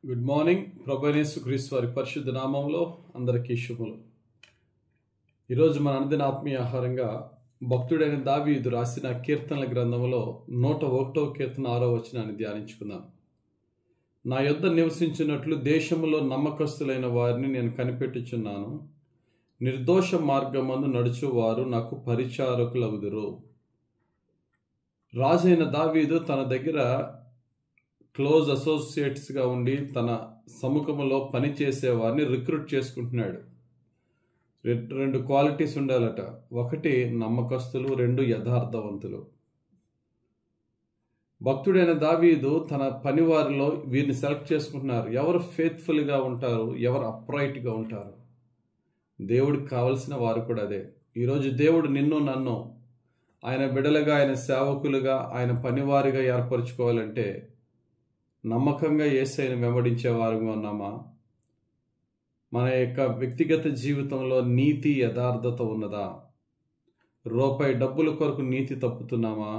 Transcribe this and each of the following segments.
Good morning. ప్రభు అయిన యేసుక్రీస్తు వారి పరిశుద్ధ నామంలో అందరికీ శుభములు. ఈరోజు మన అనుదిన ఆత్మీయ ఆహారంగా భక్తుడైన దావీదు రాసిన కీర్తనల గ్రంథంలో 101వ కీర్తన 6వ వచనాన్ని ధ్యానించుకుందాం. నా యొద్ద నివసించినట్లు దేశములో నమ్మకస్తులైన వారిని నేను కనిపెట్టుచున్నాను. నిర్దోష మార్గమందు నడుచువారు నాకు పరిచారకులగుదురు. రాజైన దావీదు తన దగ్గర క్లోజ్ అసోసియేట్స్గా ఉండి తన సముఖంలో పనిచేసే వారిని రిక్రూట్ చేసుకుంటున్నాడు. రెండు క్వాలిటీస్ ఉండాలట. ఒకటి నమ్మకస్తులు, రెండు యథార్థవంతులు. భక్తుడైన దావీదు తన పనివారిలో వీరిని సెలెక్ట్ చేసుకుంటున్నారు. ఎవరు ఫెయిత్ఫుల్గా ఉంటారు, ఎవరు అప్రైట్గా ఉంటారు. దేవుడికి కావలసిన వారు కూడా అదే. ఈరోజు దేవుడు నిన్ను నన్ను ఆయన బిడలుగా, ఆయన సేవకులుగా, ఆయన పనివారిగా ఏర్పరచుకోవాలంటే నమ్మకంగా యేసయ్యను వెంబడించే వారుగా ఉన్నామా? మన యొక్క వ్యక్తిగత జీవితంలో నీతి యథార్థత ఉన్నదా? రూపాయి డబ్బుల కొరకు నీతి తప్పుతున్నామా?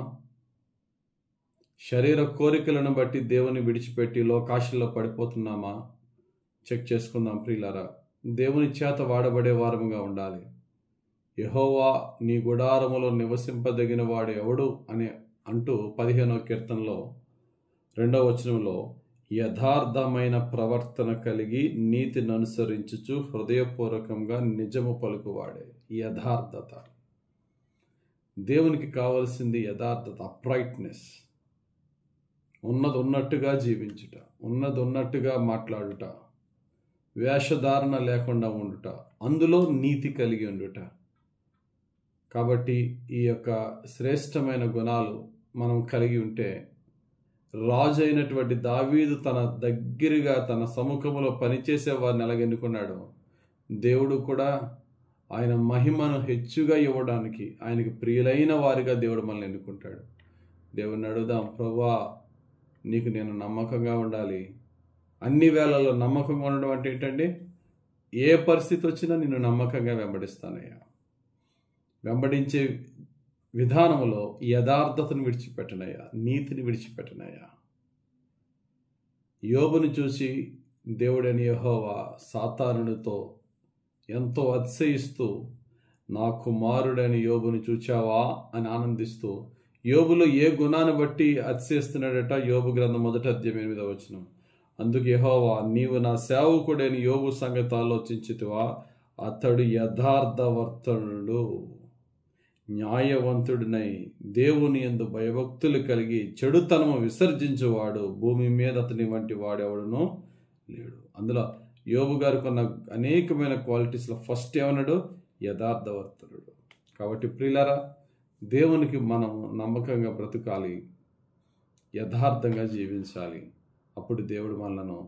శరీర కోరికలను బట్టి దేవుని విడిచిపెట్టి లోకాశల్లో పడిపోతున్నామా? చెక్ చేసుకుందాం ప్రియులారా. దేవుని చేత వాడబడే వారముగా ఉండాలి. యెహోవా నీ గుడారములో నివసింపదగిన వాడు ఎవడు అని అంటూ 15వ కీర్తనలో 2వ వచనంలో యథార్థమైన ప్రవర్తన కలిగి నీతిని అనుసరించుచు హృదయపూర్వకంగా నిజము పలుకువాడే. యథార్థత. దేవునికి కావలసింది యథార్థత, అప్రైట్నెస్. ఉన్నది ఉన్నట్టుగా జీవించుట, ఉన్నది ఉన్నట్టుగా మాట్లాడుట, వేషధారణ లేకుండా ఉండుట, అందులో నీతి కలిగి ఉండుట. కాబట్టి ఈ యొక్క శ్రేష్టమైన గుణాలు మనం కలిగి ఉంటే రాజు అయినటువంటి దావీదు తన దగ్గరగా తన సముఖంలో పనిచేసే వారిని ఎలాగెన్నుకున్నాడు, దేవుడు కూడా ఆయన మహిమను హెచ్చుగా ఇవ్వడానికి ఆయనకి ప్రియులైన వారిగా దేవుడు మనల్ని ఎన్నుకుంటాడు. దేవుడిని అడుగుదాం, ప్రభువా నీకు నేను నమ్మకంగా ఉండాలి. అన్ని వేళల్లో నమ్మకంగా ఉండడం అంటే ఏంటండి? ఏ పరిస్థితి వచ్చినా నిన్ను నమ్మకంగా వెంబడిస్తానయ్యా. వెంబడించే విధానంలో యథార్థతను విడిచిపెట్టనయ్యా, నీతిని విడిచిపెట్టనయ్యా. యోబును చూసి దేవుడైన యెహోవా సాతానునితో ఎంతో అతిశయిస్తూ, నా కుమారుడైన యోబును చూచావా అని ఆనందిస్తూ, యోబులో ఏ గుణాన్ని బట్టి అతిశయిస్తున్నాడట? యోబు గ్రంథం 1వ అధ్యాయం 8వ వచనం. అందుకు యెహోవా, నీవు నా సేవకుడైన యోబు సంగతి ఆలోచించితివా? అతడు యథార్థవర్తనుడు, న్యాయవంతుడినై దేవుని యందు భయభక్తులు కలిగి చెడుతనము విసర్జించువాడు. భూమి మీద అతని వంటి వాడెవడను లేడు. అందులో యోబు గారు కొన్న అనేకమైన క్వాలిటీస్లో ఫస్ట్ ఏమన్నాడు? యథార్థవర్తనుడు. కాబట్టి ప్రియులారా, దేవునికి మనం నమ్మకంగా బ్రతకాలి, యథార్థంగా జీవించాలి. అప్పుడు దేవుడు మనలను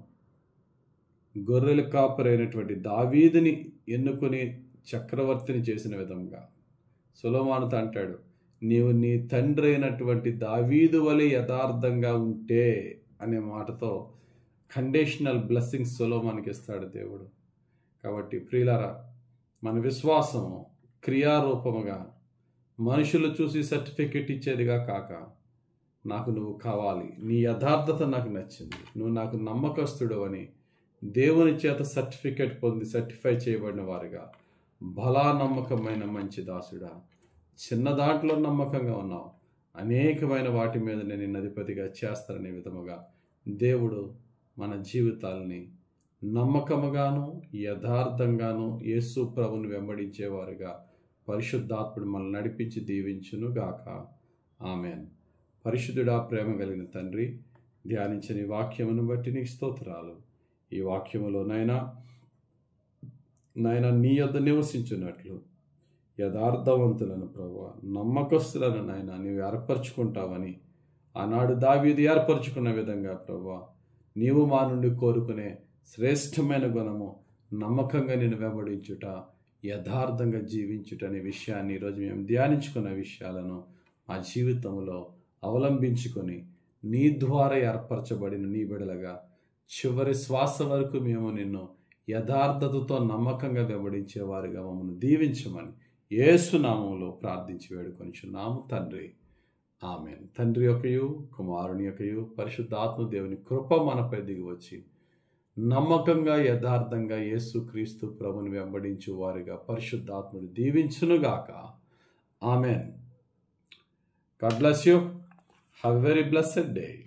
గొర్రెల కాపరైనటువంటి దావీదుని ఎన్నుకొని చక్రవర్తిని చేసిన విధంగా సొలొమోనుతో అంటాడు, నీవు నీ తండ్రి అయినటువంటి దావీదు వలె యథార్థంగా ఉంటే అనే మాటతో కండిషనల్ బ్లెస్సింగ్స్ సొలొమోనుకి ఇస్తాడు దేవుడు. కాబట్టి ప్రియులారా, మన విశ్వాసం క్రియారూపముగా మనుషులు చూసి సర్టిఫికెట్ ఇచ్చేదిగా కాక, నాకు నువ్వు కావాలి, నీ యథార్థత నాకు నచ్చింది, నువ్వు నాకు నమ్మకస్తుడు అని దేవుని చేత సర్టిఫికెట్ పొంది సర్టిఫై చేయబడిన వారుగా, బలా నమ్మకమైన మంచి దాసుడా, చిన్న దాంట్లో నమ్మకంగా ఉన్నావు, అనేకమైన వాటి మీద నేను నిన్ను అధిపతిగా చేస్తాననే విధముగా దేవుడు మన జీవితాలని నమ్మకముగాను యథార్థంగాను యేసు ప్రభుని వెంబడించేవారుగా పరిశుద్ధాత్ముడు మనల్ని నడిపించి దీవించును గాక. ఆమెన్. పరిశుద్ధుడా, ప్రేమ కలిగిన తండ్రి, ధ్యానించిన ఈ వాక్యమును బట్టి నీకు స్తోత్రాలు. ఈ వాక్యములో నాయనా నీ యొద్ద నివసించున్నట్లు యథార్థవంతులను ప్రభువా, నమ్మకస్తులను నాయనా నీవు ఏర్పరచుకుంటావని ఆనాడు దావీదు ఏర్పరచుకున్న విధంగా ప్రభువా, నీవు మా నుండి కోరుకునే శ్రేష్టమైన గుణము నమ్మకంగా నిన్ను వెంబడించుట, యథార్థంగా జీవించుట అనే విషయాన్ని ఈరోజు మేము ధ్యానించుకున్న విషయాలను మా జీవితంలో అవలంబించుకొని నీ ద్వారా ఏర్పరచబడిన నీ బిడలగా చివరి శ్వాస వరకు మేము నిన్ను యథార్థతతో నమ్మకంగా వెంబడించేవారుగా మమ్మల్ని దీవించమని యేసు నామములో ప్రార్థించి వేడుకొనిచున్నాము తండ్రి. ఆమెన్. తండ్రి యొక్కయు కుమారుని యొక్కయు పరిశుద్ధాత్మ దేవుని కృప మనపై దిగి వచ్చి నమ్మకంగా యథార్థంగా యేసుక్రీస్తు ప్రభుని వెంబడించు వారిగా పరిశుద్ధాత్ముడు దీవించునుగాక. Amen. God bless you. Have a very blessed day.